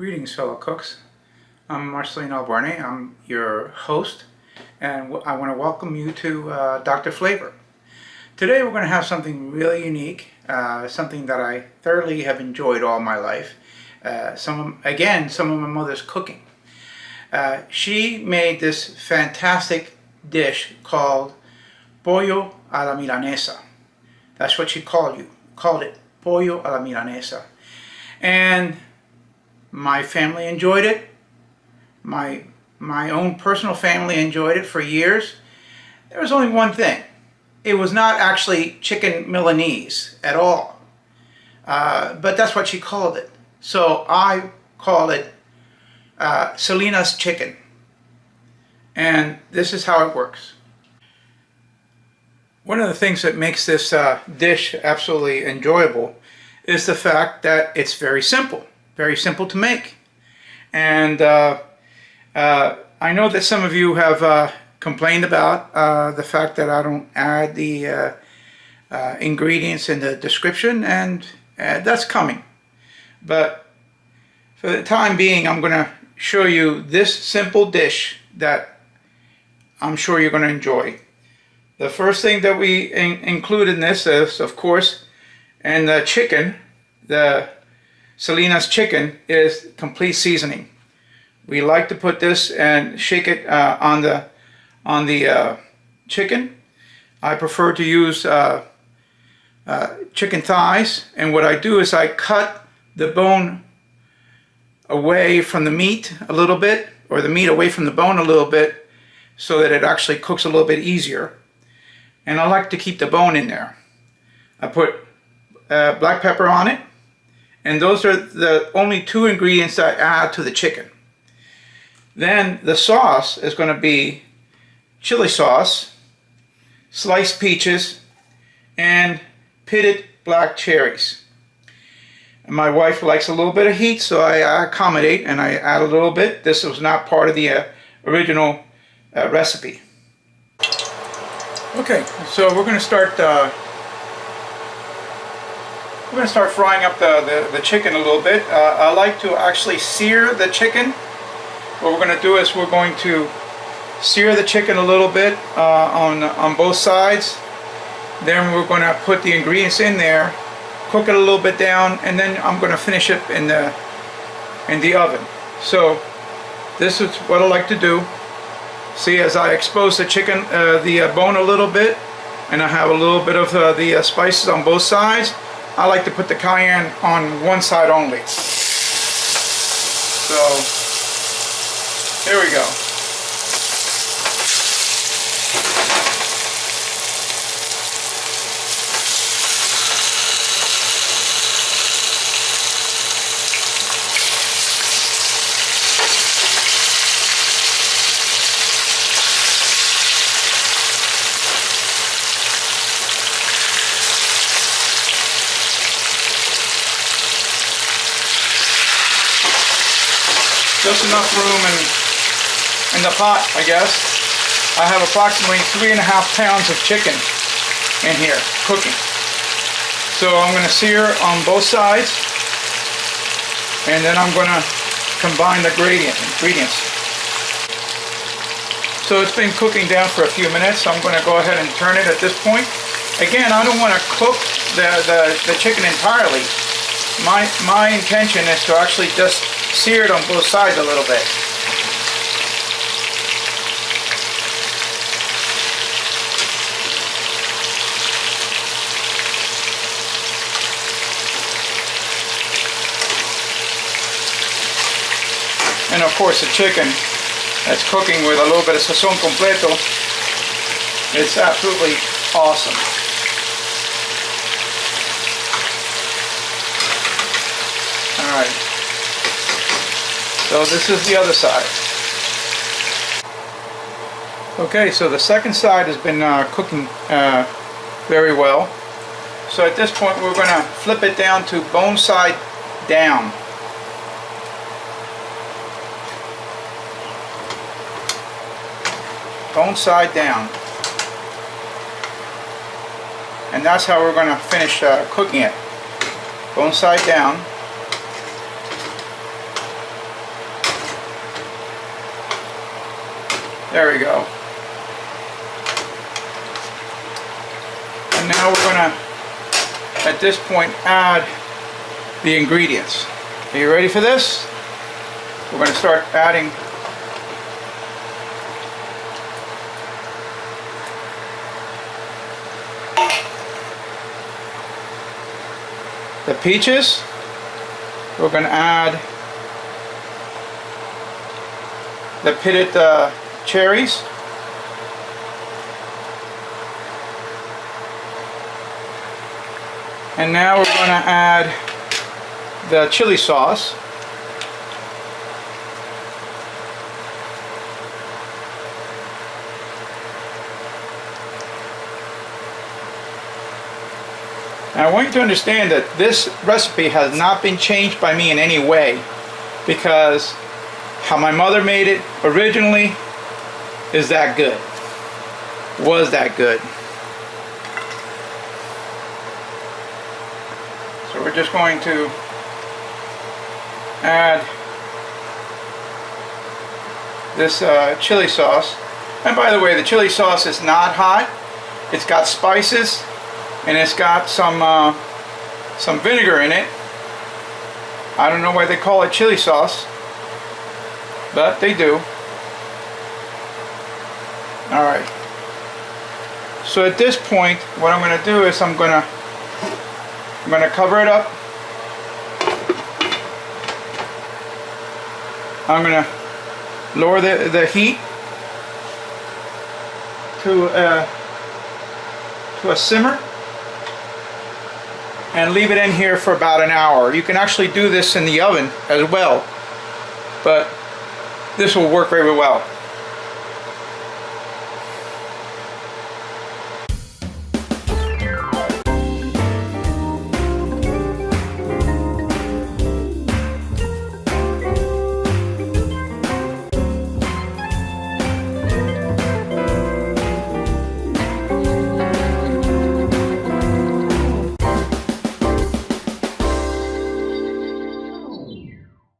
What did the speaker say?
Greetings, fellow cooks. I'm Celina. I'm your host, and I want to welcome you to Dr. Flavor. Today we're going to have something really unique, something that I thoroughly have enjoyed all my life. Some of my mother's cooking. She made this fantastic dish called pollo a la milanesa. That's what she called it, pollo a la milanesa. And my family enjoyed it. My own personal family enjoyed it for years. There was only one thing. It was not actually chicken Milanese at all. But that's what she called it. So I call it Celina's chicken. And this is how it works. One of the things that makes this dish absolutely enjoyable is the fact that it's very simple to make. And I know that some of you have complained about the fact that I don't add the ingredients in the description, and that's coming. But for the time being, I'm going to show you this simple dish that I'm sure you're going to enjoy. The first thing that we include in this is, of course, and the chicken, the Celina's chicken, is complete seasoning. We like to put this and shake it on the chicken. I prefer to use chicken thighs, and what I do is I cut the bone away from the meat a little bit, or the meat away from the bone a little bit, so that it actually cooks a little bit easier. And I like to keep the bone in there. I put black pepper on it, and those are the only two ingredients that I add to the chicken. Then the sauce is going to be chili sauce, sliced peaches, and pitted black cherries. And my wife likes a little bit of heat, so I accommodate and I add a little bit. This was not part of the original recipe. Okay, so we're going to start frying up the chicken a little bit. I like to actually sear the chicken. What we're going to do is we're going to sear the chicken a little bit on both sides. Then we're going to put the ingredients in there, cook it a little bit down, and then I'm going to finish it in the oven. So this is what I like to do. See, as I expose the chicken, the bone a little bit, and I have a little bit of the spices on both sides, I like to put the cayenne on one side only. So, there we go. Just enough room in the pot, I guess. I have approximately 3.5 pounds of chicken in here cooking. So I'm going to sear on both sides, and then I'm going to combine the ingredients. So it's been cooking down for a few minutes, so I'm going to go ahead and turn it at this point. Again, I don't want to cook the chicken entirely. My intention is to actually just sear it on both sides a little bit. And of course the chicken that's cooking with a little bit of sazon completo, it's absolutely awesome. Alright, so this is the other side. Okay, so the second side has been cooking very well. So at this point we're going to flip it down to bone side down. Bone side down. And that's how we're going to finish cooking it. Bone side down. There we go. And now we're going to, at this point, add the ingredients. Are you ready for this? We're going to start adding the peaches. We're going to add the pitted cherries. And now we're going to add the chili sauce. Now I want you to understand that this recipe has not been changed by me in any way, because how my mother made it originally is that good. Was that good. So we're just going to add this chili sauce. And by the way, the chili sauce is not hot. It's got spices and it's got some vinegar in it. I don't know why they call it chili sauce, but they do. Alright. So at this point, what I'm going to do is I'm going to cover it up. I'm going to lower the heat to a simmer and leave it in here for about an hour. You can actually do this in the oven as well, but this will work very well.